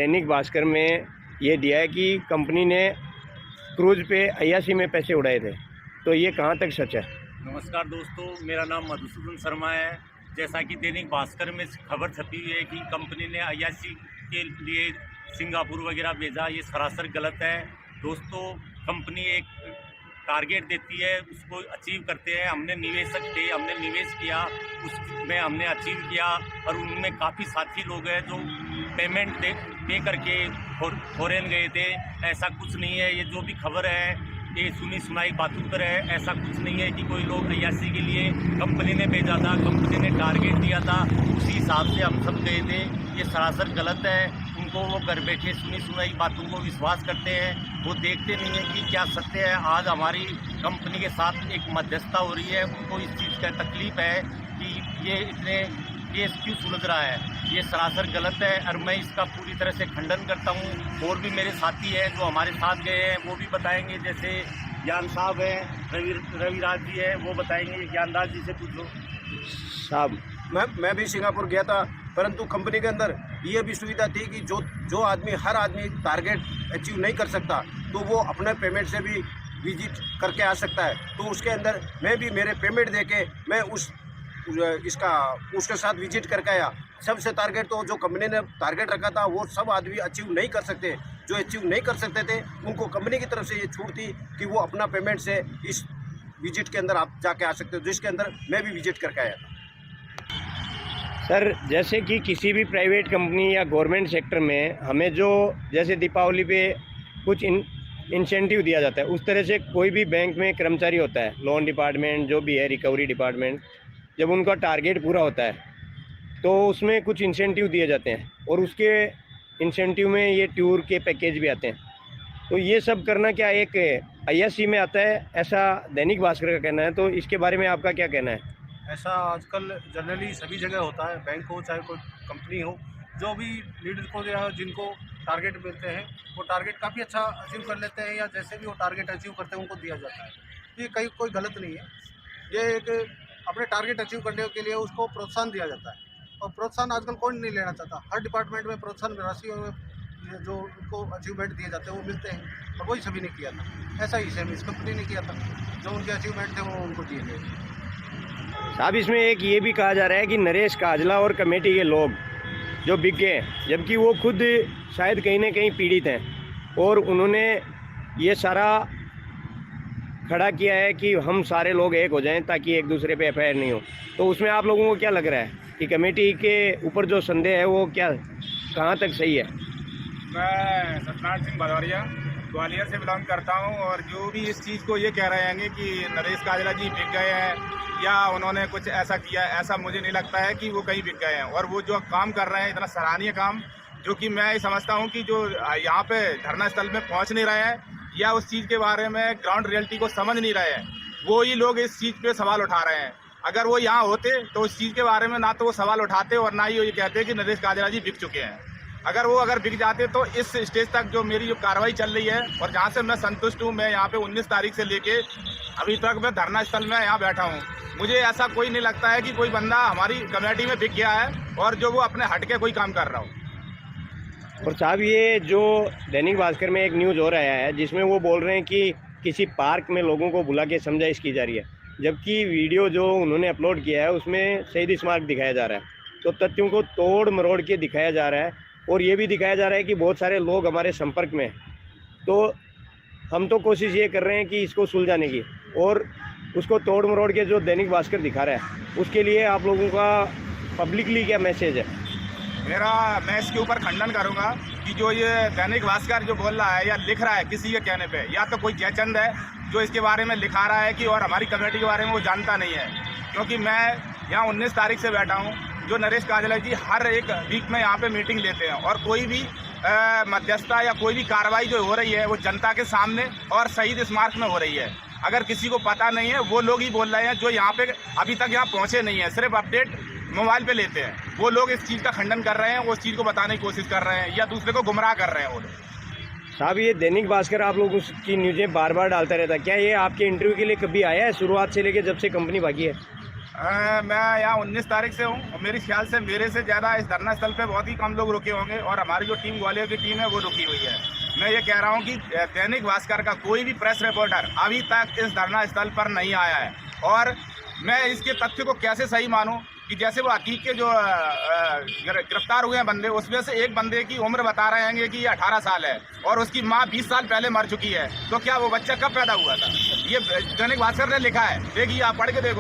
दैनिक भास्कर में ये दिया है कि कंपनी ने क्रूज पे 81 में पैसे उड़ाए थे, तो ये कहाँ तक सच है? नमस्कार दोस्तों, मेरा नाम मधुसूदन शर्मा है। जैसा कि दैनिक भास्कर में खबर छपी हुई है कि कंपनी ने 81 के लिए सिंगापुर वगैरह भेजा, ये सरासर गलत है। दोस्तों, कंपनी एक टारगेट देती है, उसको अचीव करते हैं। हमने निवेशक थे, हमने निवेश किया, उसमें हमने अचीव किया और उनमें काफ़ी साथी लोग हैं जो पेमेंट पे करके फॉरेन गए थे। ऐसा कुछ नहीं है, ये जो भी खबर है ये सुनी सुनाई बातों पर है। ऐसा कुछ नहीं है कि कोई लोग 81 के लिए कंपनी ने भेजा था, कंपनी ने टारगेट दिया था, उसी हिसाब से हम सब गए थे। ये सरासर गलत है। उनको वो घर बैठे सुनी सुनाई बातों को विश्वास करते हैं, वो देखते नहीं हैं कि क्या सत्य है। आज हमारी कंपनी के साथ एक मध्यस्थता हो रही है, उनको इस चीज़ का तकलीफ है कि ये इतने केस क्यों सुलझ रहा है। ये सरासर गलत है और मैं इसका पूरी तरह से खंडन करता हूँ। और भी मेरे साथी हैं जो हमारे साथ गए हैं, वो भी बताएंगे। जैसे ज्ञान साहब हैं, रविराज जी है, वो बताएंगे। ज्ञानदास जी से पूछो साहब। मैं भी सिंगापुर गया था, परंतु कंपनी के अंदर ये भी सुविधा थी कि जो आदमी हर आदमी टारगेट अचीव नहीं कर सकता तो वो अपने पेमेंट से भी विजिट करके आ सकता है। तो उसके अंदर मैं भी मेरे पेमेंट देके मैं उसके साथ विजिट करके आया। सबसे टारगेट तो जो कंपनी ने टारगेट रखा था वो सब आदमी अचीव नहीं कर सकते। जो अचीव नहीं कर सकते थे उनको कंपनी की तरफ से ये छूट थी कि वो अपना पेमेंट से इस विजिट के अंदर आप जाके आ सकते हो, जिसके अंदर मैं भी विजिट करके आया था। सर, जैसे कि किसी भी प्राइवेट कंपनी या गवर्नमेंट सेक्टर में हमें जो जैसे दीपावली पे कुछ इंसेंटिव दिया जाता है, उस तरह से कोई भी बैंक में कर्मचारी होता है, लोन डिपार्टमेंट जो भी है, रिकवरी डिपार्टमेंट, जब उनका टारगेट पूरा होता है तो उसमें कुछ इंसेंटिव दिए जाते हैं और उसके इंसेंटिव में ये टूर के पैकेज भी आते हैं। तो ये सब करना क्या एक 81 में आता है, ऐसा दैनिक भास्कर का कहना है। तो इसके बारे में आपका क्या कहना है? ऐसा आजकल जनरली सभी जगह होता है, बैंक हो चाहे कोई कंपनी हो। जो भी लीडर को या जिनको टारगेट मिलते हैं वो टारगेट काफ़ी अच्छा अचीव कर लेते हैं, या जैसे भी वो टारगेट अचीव करते हैं उनको दिया जाता है। ये कोई गलत नहीं है। ये एक अपने टारगेट अचीव करने के लिए उसको प्रोत्साहन दिया जाता है, और प्रोत्साहन आजकल कोई नहीं लेना चाहता। हर डिपार्टमेंट में प्रोत्साहन राशि और जो उनको अचीवमेंट दिए जाते हैं वो मिलते हैं, और वही सभी ने किया था। ऐसा ही सेम इस कंपनी ने किया था, जो उनके अचीवमेंट थे वो उनको दिए गए। साहब, इसमें एक ये भी कहा जा रहा है कि नरेश काजला और कमेटी के लोग जो बिक गए, जबकि वो खुद शायद कहीं ना कहीं पीड़ित हैं और उन्होंने ये सारा खड़ा किया है कि हम सारे लोग एक हो जाएं ताकि एक दूसरे पे एफआईआर नहीं हो। तो उसमें आप लोगों को क्या लग रहा है कि कमेटी के ऊपर जो संदेह है वो क्या कहाँ तक सही है? मैं सत्यनारायण सिंह भदौरिया ग्वालियर से बिलोंग करता हूं, और जो भी इस चीज़ को ये कह रहे हैं कि नरेश काजला जी बिक गए हैं या उन्होंने कुछ ऐसा किया, ऐसा मुझे नहीं लगता है कि वो कहीं बिक गए हैं। और वो जो काम कर रहे हैं इतना सराहनीय काम, जो कि मैं समझता हूं कि जो यहाँ पे धरना स्थल में पहुँच नहीं रहे हैं या उस चीज़ के बारे में ग्राउंड रियलिटी को समझ नहीं रहे हैं, वो ही लोग इस चीज़ पे सवाल उठा रहे हैं। अगर वो यहाँ होते तो उस चीज़ के बारे में ना तो वो सवाल उठाते और ना ही ये कहते कि नरेश काजला जी बिक चुके हैं। अगर बिक जाते तो इस स्टेज तक जो मेरी जो कार्रवाई चल रही है और जहाँ से मैं संतुष्ट हूँ, मैं यहाँ पे 19 तारीख से लेके अभी तक मैं धरना स्थल में यहाँ बैठा हूँ। मुझे ऐसा कोई नहीं लगता है कि कोई बंदा हमारी कमेटी में बिक गया है और जो वो अपने हट के कोई काम कर रहा हो। और साहब, ये जो दैनिक भास्कर में एक न्यूज़ हो रहा है जिसमें वो बोल रहे हैं कि किसी पार्क में लोगों को बुला के समझाइश की जा रही है, जबकि वीडियो जो उन्होंने अपलोड किया है उसमें शहीद स्मारक दिखाया जा रहा है। तो तथ्यों को तोड़ मरोड़ के दिखाया जा रहा है और ये भी दिखाया जा रहा है कि बहुत सारे लोग हमारे संपर्क में हैं। तो हम तो कोशिश ये कर रहे हैं कि इसको सुलझाने की, और उसको तोड़ मरोड़ के जो दैनिक भास्कर दिखा रहा है उसके लिए आप लोगों का पब्लिकली क्या मैसेज है? मैं इसके ऊपर खंडन करूंगा कि जो ये दैनिक भास्कर जो बोल रहा है या लिख रहा है किसी के कहने पे, या तो कोई जयचंद है जो इसके बारे में लिखा रहा है कि, और हमारी कमेटी के बारे में वो जानता नहीं है। क्योंकि मैं यहाँ 19 तारीख से बैठा हूँ। जो नरेश काजला जी हर एक वीक में यहाँ पे मीटिंग लेते हैं, और कोई भी मध्यस्थता या कोई भी कार्रवाई जो हो रही है वो जनता के सामने और शहीद स्मारक में हो रही है। अगर किसी को पता नहीं है, वो लोग ही बोल रहे हैं जो यहाँ पे अभी तक यहाँ पहुँचे नहीं है, सिर्फ अपडेट मोबाइल पे लेते हैं। वो लोग इस चीज़ का खंडन कर रहे हैं, वो उस चीज़ को बताने की कोशिश कर रहे हैं या दूसरे को गुमराह कर रहे हैं वो लोग। साहब, ये दैनिक भास्कर आप लोगों की न्यूज़ें बार बार डालता रहता है, क्या ये आपके इंटरव्यू के लिए कभी आया है शुरुआत से लेकर जब से कंपनी भागी है? मैं यहाँ 19 तारीख से हूँ और मेरे ख्याल से मेरे से ज़्यादा इस धरना स्थल पे बहुत ही कम लोग रुके होंगे और हमारी जो टीम ग्वालियर की टीम है वो रुकी हुई है। मैं ये कह रहा हूँ कि दैनिक भास्कर का कोई भी प्रेस रिपोर्टर अभी तक इस धरना स्थल पर नहीं आया है और मैं इसके तथ्य को कैसे सही मानूं कि जैसे वो हकीक के जो गिरफ्तार हुए हैं बंदे, उसमें से एक बंदे की उम्र बता रहे हैं कि ये 18 साल है और उसकी माँ 20 साल पहले मर चुकी है, तो क्या वो बच्चा कब पैदा हुआ था? ये दैनिक भास्कर ने लिखा है, देखिए आप पढ़ के देखो।